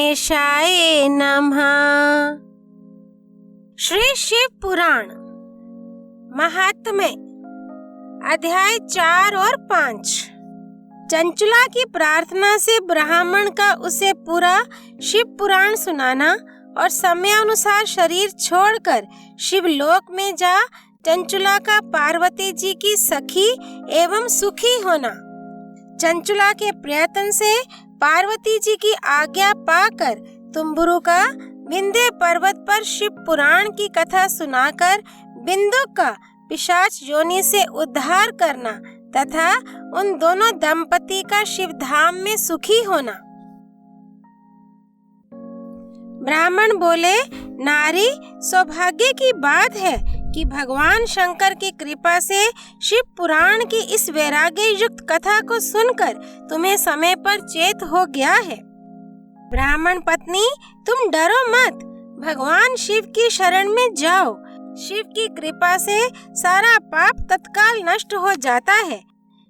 गणेशाय नमः। श्री शिव पुराण महात्म्य अध्याय 4 और 5। चंचला की प्रार्थना से ब्राह्मण का उसे पूरा शिव पुराण सुनाना और समयानुसार शरीर छोड़कर शिवलोक में जा चंचला का पार्वती जी की सखी एवं सुखी होना। चंचला के प्रयत्न से पार्वती जी की आज्ञा पाकर तुम्बुरु का विंध्य पर्वत पर शिव पुराण की कथा सुनाकर बिंदुक का पिशाच योनि से उद्धार करना तथा उन दोनों दंपति का शिव धाम में सुखी होना। ब्राह्मण बोले, नारी, सौभाग्य की बात है कि भगवान शंकर की कृपा से शिव पुराण की इस वैराग्य युक्त कथा को सुनकर तुम्हें समय पर चेत हो गया है। ब्राह्मण पत्नी, तुम डरो मत, भगवान शिव की शरण में जाओ। शिव की कृपा से सारा पाप तत्काल नष्ट हो जाता है।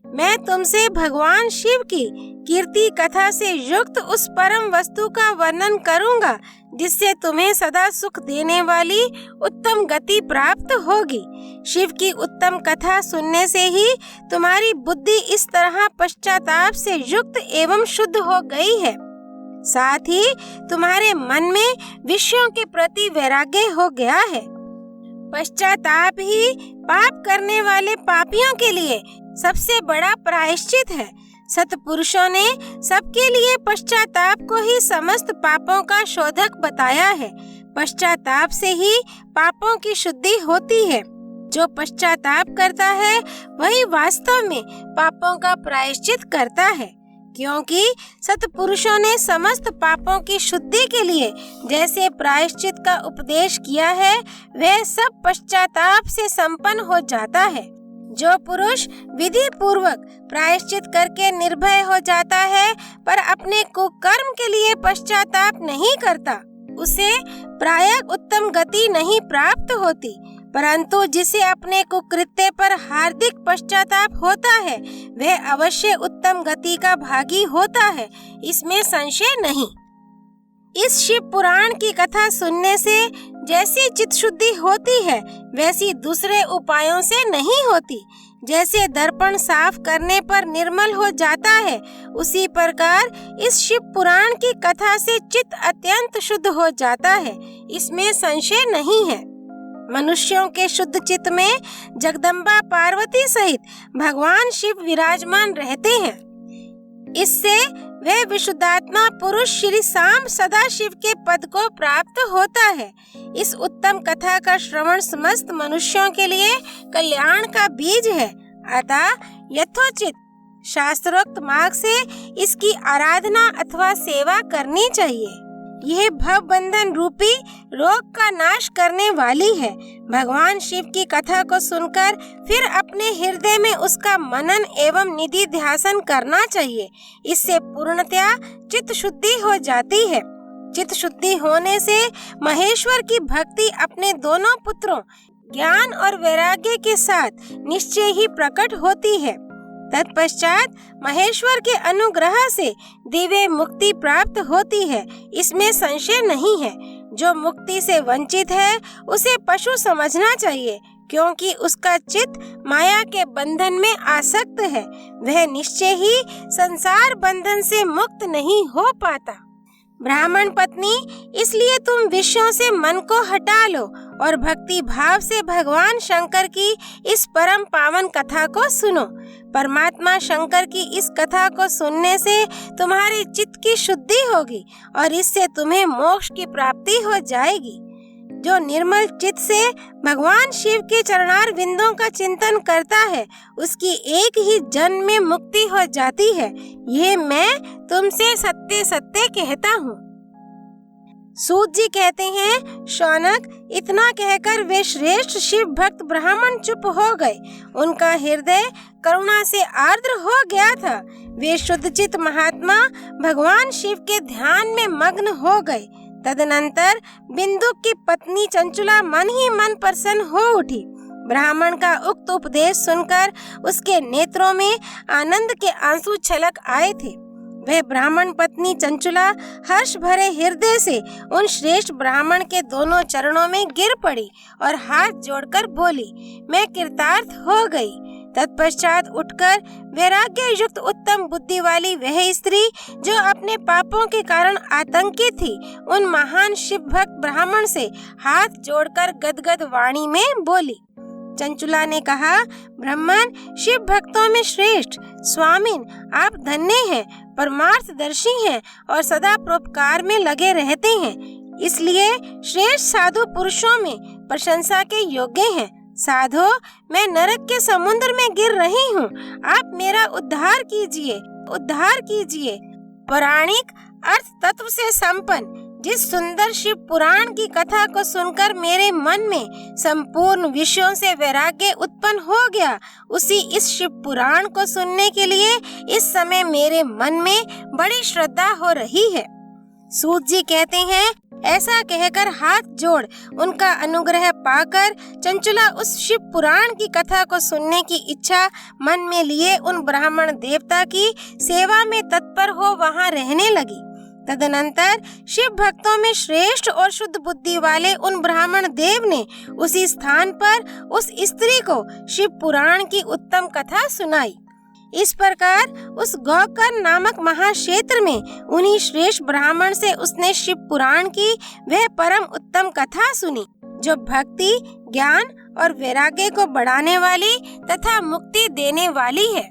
मैं तुमसे भगवान शिव की कीर्ति कथा से युक्त उस परम वस्तु का वर्णन करूंगा जिससे तुम्हें सदा सुख देने वाली उत्तम गति प्राप्त होगी। शिव की उत्तम कथा सुनने से ही तुम्हारी बुद्धि इस तरह पश्चाताप से युक्त एवं शुद्ध हो गई है। साथ ही तुम्हारे मन में विषयों के प्रति वैराग्य हो गया है। पश्चाताप ही पाप करने वाले पापियों के लिए सबसे बड़ा प्रायश्चित है। सत्पुरुषों ने सबके लिए पश्चाताप को ही समस्त पापों का शोधक बताया है। पश्चाताप से ही पापों की शुद्धि होती है। जो पश्चाताप करता है वही वास्तव में पापों का प्रायश्चित करता है, क्योंकि सत्पुरुषों ने समस्त पापों की शुद्धि के लिए जैसे प्रायश्चित का उपदेश किया है वह सब पश्चाताप से संपन्न हो जाता है। जो पुरुष विधि पूर्वक प्रायश्चित करके निर्भय हो जाता है पर अपने कुकर्म के लिए पश्चाताप नहीं करता, उसे प्रायः उत्तम गति नहीं प्राप्त होती, परंतु जिसे अपने कुकृत्य पर हार्दिक पश्चाताप होता है वह अवश्य उत्तम गति का भागी होता है, इसमें संशय नहीं। इस शिव पुराण की कथा सुनने से जैसी चित्त शुद्धि होती है वैसी दूसरे उपायों से नहीं होती। जैसे दर्पण साफ करने पर निर्मल हो जाता है, उसी प्रकार इस शिव पुराण की कथा से चित्त अत्यंत शुद्ध हो जाता है, इसमें संशय नहीं है। मनुष्यों के शुद्ध चित्त में जगदम्बा पार्वती सहित भगवान शिव विराजमान रहते हैं। इससे वह विशुद्धात्मा पुरुष श्री शाम सदा शिव के पद को प्राप्त होता है। इस उत्तम कथा का श्रवण समस्त मनुष्यों के लिए कल्याण का बीज है। अतः यथोचित शास्त्रोक्त मार्ग से इसकी आराधना अथवा सेवा करनी चाहिए। यह भव बंधन रूपी रोग का नाश करने वाली है। भगवान शिव की कथा को सुनकर फिर अपने हृदय में उसका मनन एवं निधि ध्यासन करना चाहिए। इससे पूर्णतया चित्त शुद्धि हो जाती है। चित्त शुद्धि होने से महेश्वर की भक्ति अपने दोनों पुत्रों ज्ञान और वैराग्य के साथ निश्चय ही प्रकट होती है। तत्पश्चात महेश्वर के अनुग्रह से दिव्य मुक्ति प्राप्त होती है, इसमें संशय नहीं है। जो मुक्ति से वंचित है उसे पशु समझना चाहिए, क्योंकि उसका चित्त माया के बंधन में आसक्त है। वह निश्चय ही संसार बंधन से मुक्त नहीं हो पाता। ब्राह्मण पत्नी, इसलिए तुम विषयों से मन को हटा लो और भक्ति भाव से भगवान शंकर की इस परम पावन कथा को सुनो। परमात्मा शंकर की इस कथा को सुनने से तुम्हारे चित्त की शुद्धि होगी और इससे तुम्हें मोक्ष की प्राप्ति हो जाएगी। जो निर्मल चित्त से भगवान शिव के चरणार बिंदों का चिंतन करता है उसकी एक ही जन्म में मुक्ति हो जाती है। ये मैं तुमसे सत्य सत्य कहता हूँ। सूत जी कहते हैं, शौनक, इतना कहकर वे श्रेष्ठ शिव भक्त ब्राह्मण चुप हो गए। उनका हृदय करुणा से आर्द्र हो गया था। वे शुद्धचित्त महात्मा भगवान शिव के ध्यान में मग्न हो गए। तदनंतर बिंदु की पत्नी चंचला मन ही मन प्रसन्न हो उठी। ब्राह्मण का उक्त उपदेश सुनकर उसके नेत्रों में आनंद के आंसू छलक आए थे। वह ब्राह्मण पत्नी चंचुला हर्ष भरे हृदय से उन श्रेष्ठ ब्राह्मण के दोनों चरणों में गिर पड़ी और हाथ जोड़कर बोली, मैं कृतार्थ हो गई। तत्पश्चात उठकर वैराग्य युक्त उत्तम बुद्धि वाली वह स्त्री जो अपने पापों के कारण आतंकित थी, उन महान शिव भक्त ब्राह्मण से हाथ जोड़कर गदगद वाणी में बोली। चंचुला ने कहा, ब्राह्मण शिव भक्तों में श्रेष्ठ स्वामिन, आप धन्य हैं, परमार्थदर्शी हैं और सदा परोपकार में लगे रहते हैं, इसलिए श्रेष्ठ साधु पुरुषों में प्रशंसा के योग्य हैं। साधो, मैं नरक के समुद्र में गिर रही हूँ, आप मेरा उद्धार कीजिए, उद्धार कीजिए। पौराणिक अर्थ तत्व से संपन्न जिस सुंदर शिव पुराण की कथा को सुनकर मेरे मन में संपूर्ण विषयों से वैराग्य उत्पन्न हो गया, उसी इस शिव पुराण को सुनने के लिए इस समय मेरे मन में बड़ी श्रद्धा हो रही है। सूत जी कहते हैं, ऐसा कहकर हाथ जोड़ उनका अनुग्रह पाकर चंचुला उस शिव पुराण की कथा को सुनने की इच्छा मन में लिए उन ब्राह्मण देवता की सेवा में तत्पर हो वहां रहने लगी। तदनंतर शिव भक्तों में श्रेष्ठ और शुद्ध बुद्धि वाले उन ब्राह्मण देव ने उसी स्थान पर उस स्त्री को शिव पुराण की उत्तम कथा सुनाई। इस प्रकार उस गौकर नामक महाक्षेत्र में उन्हीं श्रेष्ठ ब्राह्मण से उसने शिव पुराण की वह परम उत्तम कथा सुनी, जो भक्ति, ज्ञान और वैराग्य को बढ़ाने वाली तथा मुक्ति देने वाली है।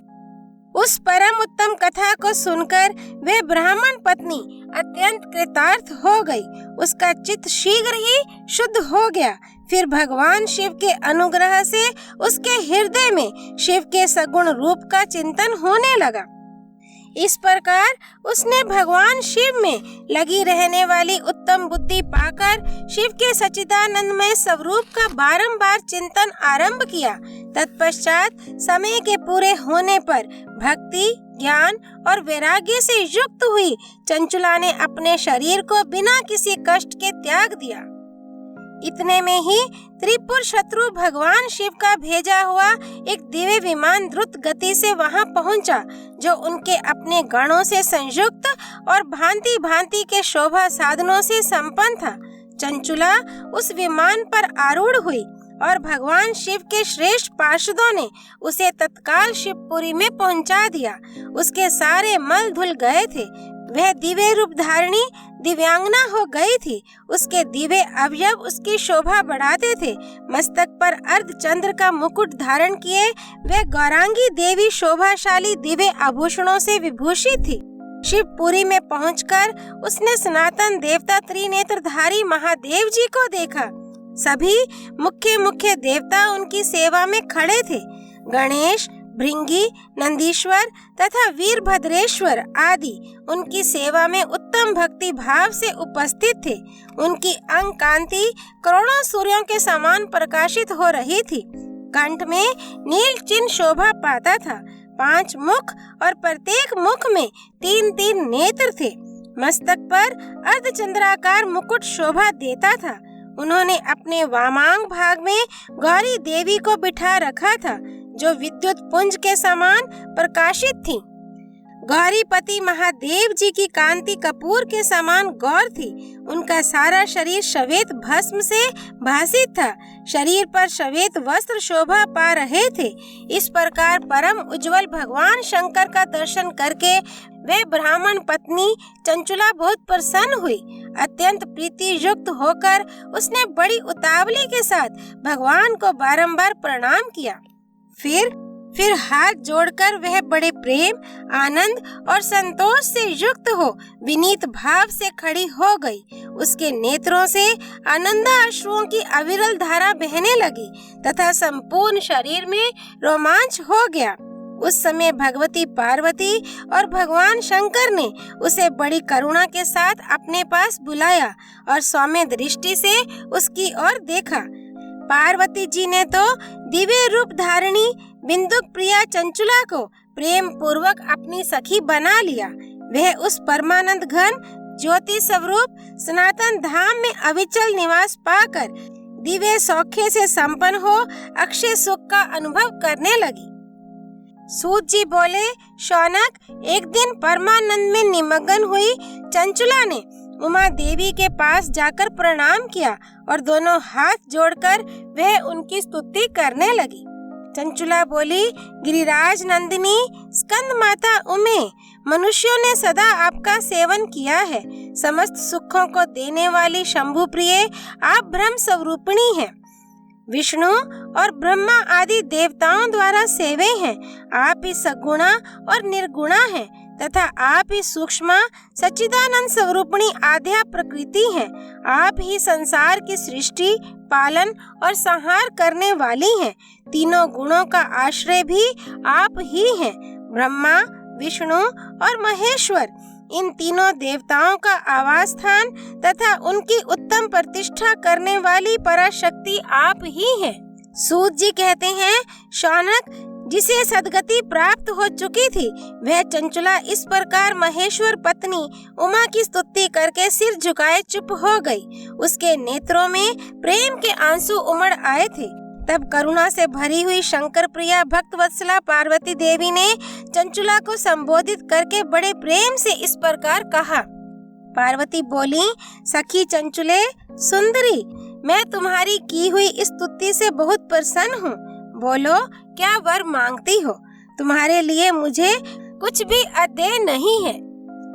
उस परम उत्तम कथा को सुनकर वह ब्राह्मण पत्नी अत्यंत कृतार्थ हो गई। उसका चित्त शीघ्र ही शुद्ध हो गया। फिर भगवान शिव के अनुग्रह से उसके हृदय में शिव के सगुण रूप का चिंतन होने लगा। इस प्रकार उसने भगवान शिव में लगी रहने वाली उत्तम बुद्धि पाकर शिव के सच्चिदानंदमय स्वरूप का बारंबार चिंतन आरंभ किया। तत्पश्चात समय के पूरे होने पर भक्ति, ज्ञान और वैराग्य से युक्त हुई चंचुला ने अपने शरीर को बिना किसी कष्ट के त्याग दिया। इतने में ही त्रिपुर शत्रु भगवान शिव का भेजा हुआ एक दिव्य विमान द्रुत गति से वहां पहुंचा, जो उनके अपने गणों से संयुक्त और भांति भांति के शोभा साधनों से संपन्न था। चंचुला उस विमान पर आरूढ़ हुई और भगवान शिव के श्रेष्ठ पार्षदों ने उसे तत्काल शिवपुरी में पहुंचा दिया। उसके सारे मल धुल गए थे। वह दिव्य रूप धारिणी दिव्यांगना हो गई थी। उसके दिव्य अवयव उसकी शोभा बढ़ाते थे। मस्तक पर अर्धचंद्र का मुकुट धारण किए वह गौरांगी देवी शोभाशाली दिव्य आभूषणों से विभूषित थी। शिवपुरी में पहुंचकर उसने सनातन देवता त्रिनेत्रधारी महादेव जी को देखा। सभी मुख्य मुख्य देवता उनकी सेवा में खड़े थे। गणेश, भृंगी, नंदीश्वर तथा वीरभद्रेश्वर आदि उनकी सेवा में उत्तम भक्ति भाव से उपस्थित थे। उनकी अंग कांति करोड़ों सूर्यों के समान प्रकाशित हो रही थी। कंठ में नील चिन्ह शोभा पाता था। 5 मुख और प्रत्येक मुख में 3-3 नेत्र थे। मस्तक पर अर्धचंद्राकार मुकुट शोभा देता था। उन्होंने अपने वामांग भाग में गौरी देवी को बिठा रखा था, जो विद्युत पुंज के समान प्रकाशित थी। गौरीपति महादेव जी की कांति कपूर के समान गौर थी। उनका सारा शरीर श्वेत भस्म से भासित था। शरीर पर श्वेत वस्त्र शोभा पा रहे थे। इस प्रकार परम उज्जवल भगवान शंकर का दर्शन करके वे ब्राह्मण पत्नी चंचुला बहुत प्रसन्न हुई। अत्यंत प्रीति युक्त होकर उसने बड़ी उतावली के साथ भगवान को बारंबार प्रणाम किया। फिर हाथ जोड़कर वह बड़े प्रेम, आनंद और संतोष से युक्त हो विनीत भाव से खड़ी हो गई। उसके नेत्रों से आनंदाश्रुओं की अविरल धारा बहने लगी तथा संपूर्ण शरीर में रोमांच हो गया। उस समय भगवती पार्वती और भगवान शंकर ने उसे बड़ी करुणा के साथ अपने पास बुलाया और सौम्य दृष्टि से उसकी ओर देखा। पार्वती जी ने तो दिव्य रूप धारिणी बिंदुक प्रिया चंचुला को प्रेम पूर्वक अपनी सखी बना लिया। वह उस परमानंद घन ज्योति स्वरूप सनातन धाम में अविचल निवास पाकर दिव्य सौख्य से संपन्न हो अक्षय सुख का अनुभव करने लगी। सूत जी बोले, शौनक, एक दिन परमानंद में निमग्न हुई चंचुला ने उमा देवी के पास जाकर प्रणाम किया और दोनों हाथ जोड़कर वह उनकी स्तुति करने लगी। चंचुला बोली, गिरिराज नंदिनी, स्कंद माता उमे, मनुष्यों ने सदा आपका सेवन किया है। समस्त सुखों को देने वाली शंभु प्रिय आप ब्रह्म स्वरूपिणी हैं। विष्णु और ब्रह्मा आदि देवताओं द्वारा सेवे हैं। आप ही सगुणा और निर्गुणा हैं तथा आप ही सूक्ष्म सच्चिदानंद स्वरूपिणी आद्या प्रकृति हैं। आप ही संसार की सृष्टि, पालन और संहार करने वाली हैं। तीनों गुणों का आश्रय भी आप ही हैं। ब्रह्मा, विष्णु और महेश्वर, इन तीनों देवताओं का आवास स्थान तथा उनकी उत्तम प्रतिष्ठा करने वाली पराशक्ति आप ही हैं। सूत जी कहते हैं, शौनक, जिसे सदगति प्राप्त हो चुकी थी वह चंचुला इस प्रकार महेश्वर पत्नी उमा की स्तुति करके सिर झुकाए चुप हो गई। उसके नेत्रों में प्रेम के आंसू उमड़ आए थे। तब करुणा से भरी हुई शंकर प्रिया भक्त वत्सला पार्वती देवी ने चंचुला को संबोधित करके बड़े प्रेम से इस प्रकार कहा। पार्वती बोली, सखी चंचुले सुंदरी, मैं तुम्हारी की हुई इस स्तुति से बहुत प्रसन्न हूँ। बोलो, क्या वर मांगती हो? तुम्हारे लिए मुझे कुछ भी अदेय नहीं है।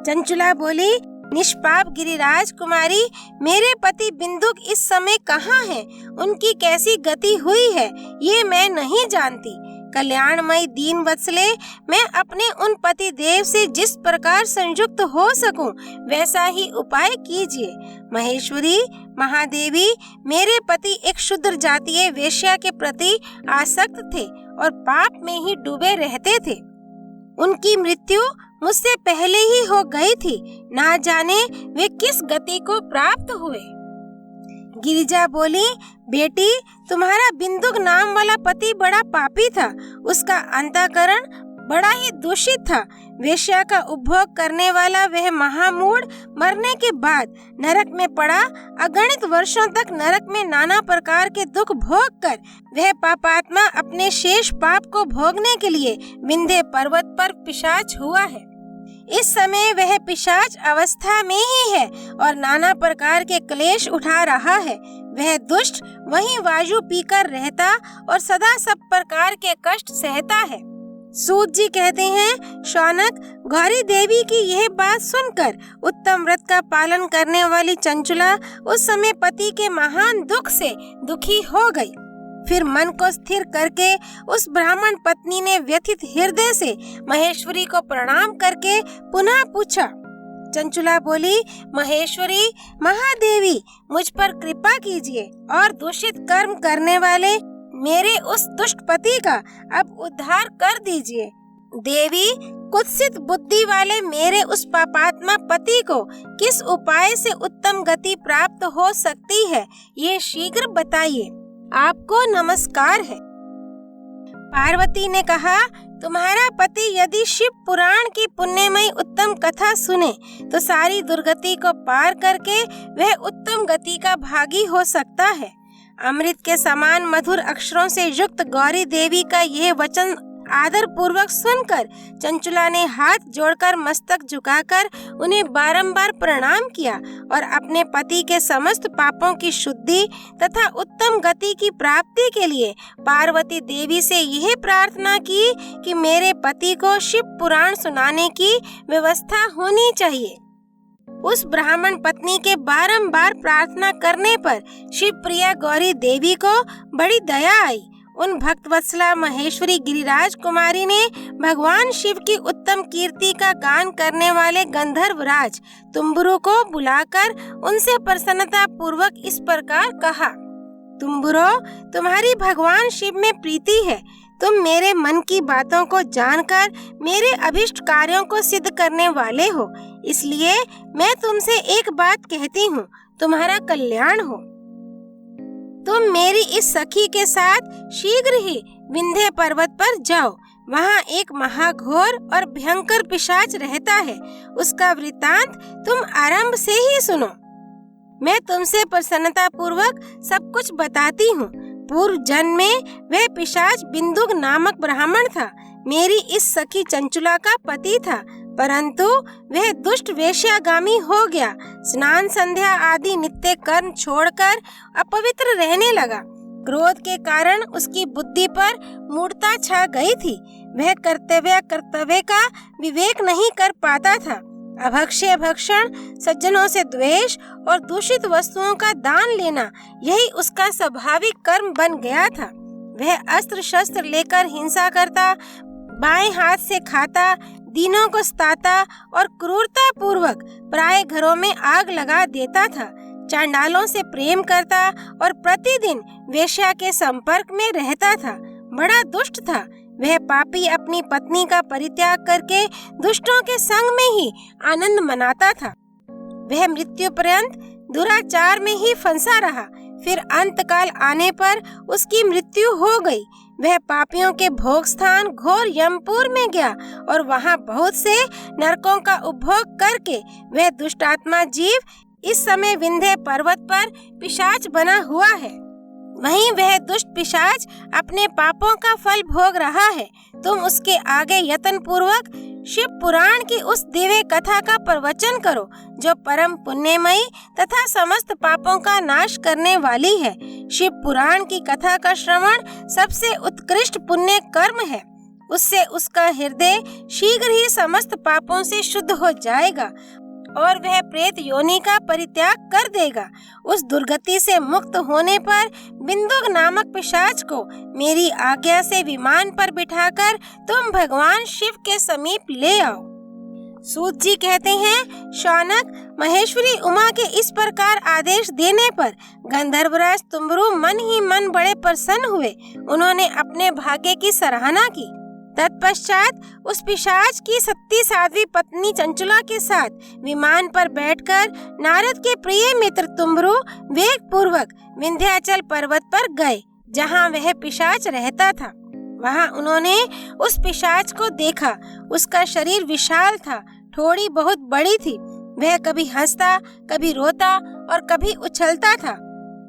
चंचुला बोली, निष्पाप गिरिराज कुमारी, मेरे पति बिंदुक इस समय कहाँ हैं? उनकी कैसी गति हुई है ये मैं नहीं जानती। कल्याणमय दीन वत्सले, मैं अपने उन पति देव से जिस प्रकार संयुक्त हो सकूं वैसा ही उपाय कीजिए। महेश्वरी, महादेवी, मेरे पति एक शूद्र जातीय वेश्या के प्रति आसक्त थे और पाप में ही डूबे रहते थे। उनकी मृत्यु मुझसे पहले ही हो गई थी। ना जाने वे किस गति को प्राप्त हुए। गिरिजा बोली, बेटी, तुम्हारा बिंदुक नाम वाला पति बड़ा पापी था। उसका अंतःकरण बड़ा ही दूषित था। वेश्या का उपभोग करने वाला वह महामूढ़ मरने के बाद नरक में पड़ा। अगणित वर्षों तक नरक में नाना प्रकार के दुख भोग कर वह पापात्मा अपने शेष पाप को भोगने के लिए विंध्य पर्वत पर पिशाच हुआ है। इस समय वह पिशाच अवस्था में ही है और नाना प्रकार के क्लेश उठा रहा है। वह दुष्ट वहीं वायु पीकर रहता और सदा सब प्रकार के कष्ट सहता है। सूत जी कहते हैं, शौनक, गौरी देवी की यह बात सुनकर उत्तम व्रत का पालन करने वाली चंचुला उस समय पति के महान दुख से दुखी हो गई। फिर मन को स्थिर करके उस ब्राह्मण पत्नी ने व्यथित हृदय से महेश्वरी को प्रणाम करके पुनः पूछा। चंचुला बोली, महेश्वरी, महादेवी, मुझ पर कृपा कीजिए और दूषित कर्म करने वाले मेरे उस दुष्ट पति का अब उद्धार कर दीजिए। देवी, कुत्सित बुद्धि वाले मेरे उस पापात्मा पति को किस उपाय से उत्तम गति प्राप्त हो सकती है ये शीघ्र बताइए। आपको नमस्कार है। पार्वती ने कहा, तुम्हारा पति यदि शिव पुराण की पुण्यमयी उत्तम कथा सुने तो सारी दुर्गति को पार करके वह उत्तम गति का भागी हो सकता है। अमृत के समान मधुर अक्षरों से युक्त गौरी देवी का यह वचन आदर पूर्वक सुनकर चंचुला ने हाथ जोड़कर मस्तक झुकाकर उन्हें बारंबार प्रणाम किया और अपने पति के समस्त पापों की शुद्धि तथा उत्तम गति की प्राप्ति के लिए पार्वती देवी से यह प्रार्थना की कि मेरे पति को शिव पुराण सुनाने की व्यवस्था होनी चाहिए। उस ब्राह्मण पत्नी के बारंबार प्रार्थना करने पर शिव प्रिया गौरी देवी को बड़ी दया आई। उन भक्तवत्सला महेश्वरी गिरिराज कुमारी ने भगवान शिव की उत्तम कीर्ति का गान करने वाले गंधर्व राज तुम्बुरु को बुलाकर उनसे प्रसन्नता पूर्वक इस प्रकार कहा। तुम्बुरो, तुम्हारी भगवान शिव में प्रीति है। तुम मेरे मन की बातों को जानकर मेरे अभिष्ट कार्यों को सिद्ध करने वाले हो। इसलिए मैं तुमसे एक बात कहती हूँ, तुम्हारा कल्याण हो। तुम मेरी इस सखी के साथ शीघ्र ही विंध्य पर्वत पर जाओ। वहाँ एक महाघोर और भयंकर पिशाच रहता है। उसका वृतांत तुम आरंभ से ही सुनो। मैं तुमसे प्रसन्नता पूर्वक सब कुछ बताती हूँ। पूर्व जन्म में वह पिशाच बिंदुक नामक ब्राह्मण था। मेरी इस सखी चंचुला का पति था, परंतु वह दुष्ट वेश्यागामी हो गया। स्नान संध्या आदि नित्य कर्म छोड़कर अपवित्र रहने लगा। क्रोध के कारण उसकी बुद्धि पर मूढ़ता छा गई थी। वह कर्तव्य का विवेक नहीं कर पाता था। अभक्ष्य भक्षण, सज्जनों से द्वेष और दूषित वस्तुओं का दान लेना, यही उसका स्वाभाविक कर्म बन गया था। वह अस्त्र शस्त्र लेकर हिंसा करता, बाएं हाथ से खाता, दीनों को सताता और क्रूरता पूर्वक प्राय घरों में आग लगा देता था। चांडालों से प्रेम करता और प्रतिदिन वेश्या के संपर्क में रहता था। बड़ा दुष्ट था। वह पापी अपनी पत्नी का परित्याग करके दुष्टों के संग में ही आनंद मनाता था। वह मृत्यु पर्यंत दुराचार में ही फंसा रहा। फिर अंतकाल आने पर उसकी मृत्यु हो गई। वह पापियों के भोग स्थान घोर यमपुर में गया और वहाँ बहुत से नरकों का उपभोग करके वह दुष्टात्मा जीव इस समय विंध्य पर्वत पर पिशाच बना हुआ है। वहीं वह दुष्ट पिशाच अपने पापों का फल भोग रहा है। तुम उसके आगे यत्न पूर्वक शिव पुराण की उस दिव्य कथा का प्रवचन करो, जो परम पुण्यमयी तथा समस्त पापों का नाश करने वाली है। शिव पुराण की कथा का श्रवण सबसे उत्कृष्ट पुण्य कर्म है। उससे उसका हृदय शीघ्र ही समस्त पापों से शुद्ध हो जाएगा और वह प्रेत योनि का परित्याग कर देगा। उस दुर्गति से मुक्त होने पर बिंदुक नामक पिशाच को मेरी आज्ञा से विमान पर बिठाकर तुम भगवान शिव के समीप ले आओ। सूत जी कहते हैं, शौनक महेश्वरी उमा के इस प्रकार आदेश देने पर गंधर्वराज तुम्बरु मन ही मन बड़े प्रसन्न हुए। उन्होंने अपने भाग्य की सराहना की। तत्पश्चात उस पिशाच की सती साध्वी पत्नी चंचुला के साथ विमान पर बैठकर नारद के प्रिय मित्र तुम्बरु वेग पूर्वक विंध्याचल पर्वत पर गए, जहाँ वह पिशाच रहता था। वहाँ उन्होंने उस पिशाच को देखा। उसका शरीर विशाल था, ठोड़ी बहुत बड़ी थी। वह कभी हंसता, कभी रोता और कभी उछलता था।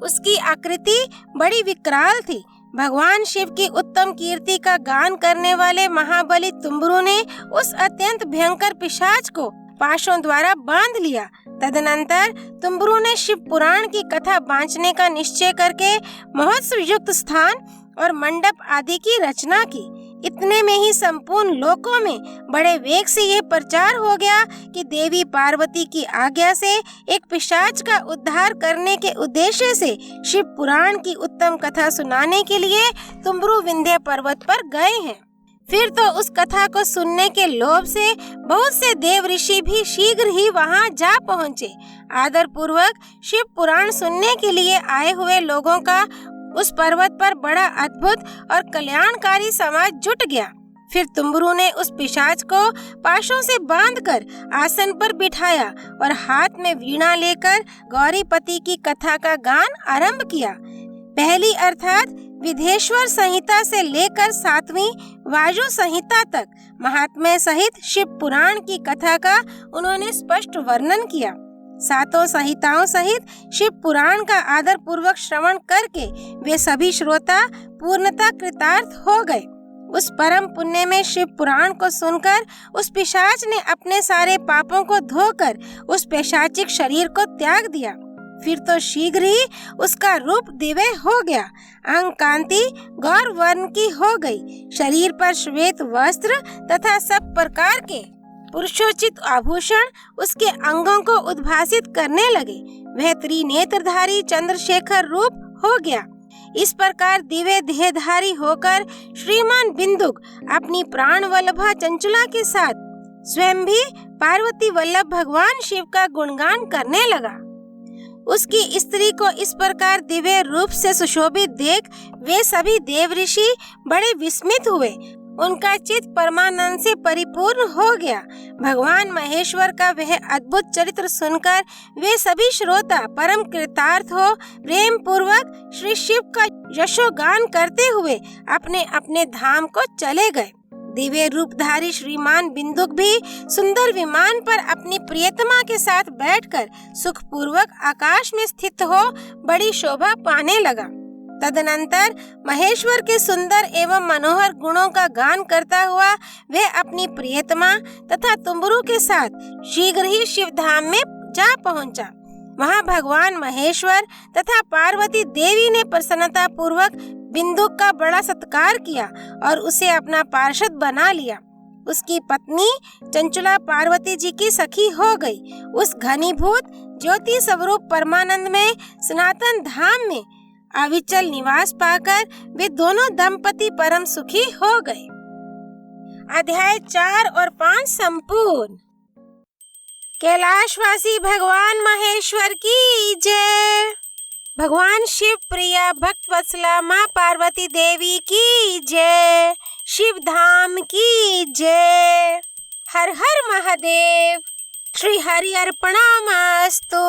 उसकी आकृति बड़ी विकराल थी। भगवान शिव की उत्तम कीर्ति का गान करने वाले महाबली तुम्बरु ने उस अत्यंत भयंकर पिशाच को पाशों द्वारा बांध लिया। तदनंतर तुम्बरु ने शिव पुराण की कथा बांचने का निश्चय करके महोत्सव युक्त स्थान और मंडप आदि की रचना की। इतने में ही संपूर्ण लोकों में बड़े वेग से यह प्रचार हो गया कि देवी पार्वती की आज्ञा से एक पिशाच का उद्धार करने के उद्देश्य से शिव पुराण की उत्तम कथा सुनाने के लिए तुम्बरु विंध्य पर्वत पर गए हैं। फिर तो उस कथा को सुनने के लोभ से बहुत से देव ऋषि भी शीघ्र ही वहां जा पहुँचे। आदर पूर्वक शिव पुराण सुनने के लिए आए हुए लोगों का उस पर्वत पर बड़ा अद्भुत और कल्याणकारी समाज जुट गया। फिर तुम्बरु ने उस पिशाच को पाशों से बांधकर आसन पर बिठाया और हाथ में वीणा लेकर गौरीपति की कथा का गान आरंभ किया। पहली अर्थात विधेश्वर संहिता से लेकर 7वीं वायु संहिता तक महात्म्य सहित शिव पुराण की कथा का उन्होंने स्पष्ट वर्णन किया। 7 संहिताओं सहित शिव पुराण का आदर पूर्वक श्रवण करके वे सभी श्रोता पूर्णतः कृतार्थ हो गए। उस परम पुण्य में शिव पुराण को सुनकर उस पिशाच ने अपने सारे पापों को धोकर उस पैशाचिक शरीर को त्याग दिया। फिर तो शीघ्र ही उसका रूप दिव्य हो गया। अंग कांति गौर वर्ण की हो गई। शरीर पर श्वेत वस्त्र तथा सब प्रकार के पुरुषोचित आभूषण उसके अंगों को उद्भासित करने लगे। वह त्रिनेत्रधारी चंद्रशेखर रूप हो गया। इस प्रकार दिव्य देहधारी होकर श्रीमान बिंदुक अपनी प्राण वल्लभा चंचुला के साथ स्वयं भी पार्वती वल्लभ भगवान शिव का गुणगान करने लगा। उसकी स्त्री को इस प्रकार दिव्य रूप से सुशोभित देख वे सभी देव ऋषि बड़े विस्मित हुए। उनका चित्त परमानंद से परिपूर्ण हो गया। भगवान महेश्वर का वह अद्भुत चरित्र सुनकर वे सभी श्रोता परम कृतार्थ हो प्रेम पूर्वक श्री शिव का यशोगान करते हुए अपने अपने धाम को चले गए। दिव्य रूपधारी श्रीमान बिंदुक भी सुंदर विमान पर अपनी प्रियतमा के साथ बैठकर सुखपूर्वक आकाश में स्थित हो बड़ी शोभा पाने लगा। तदनंतर महेश्वर के सुंदर एवं मनोहर गुणों का गान करता हुआ वह अपनी प्रियतमा तथा तुम्बरू के साथ शीघ्र ही शिवधाम में जा पहुंचा। वहां भगवान महेश्वर तथा पार्वती देवी ने प्रसन्नता पूर्वक बिंदुक का बड़ा सत्कार किया और उसे अपना पार्षद बना लिया। उसकी पत्नी चंचला पार्वती जी की सखी हो गई। उस घनीभूत ज्योति स्वरूप परमानंद में सनातन धाम में अविचल निवास पाकर वे दोनों दंपति परम सुखी हो गए। अध्याय 4 और 5 संपूर्ण। कैलाशवासी भगवान महेश्वर की जय। भगवान शिव प्रिया भक्त वत्सला माँ पार्वती देवी की जय। शिव धाम की जय। हर हर महादेव। श्री हरि अर्पणमस्तु।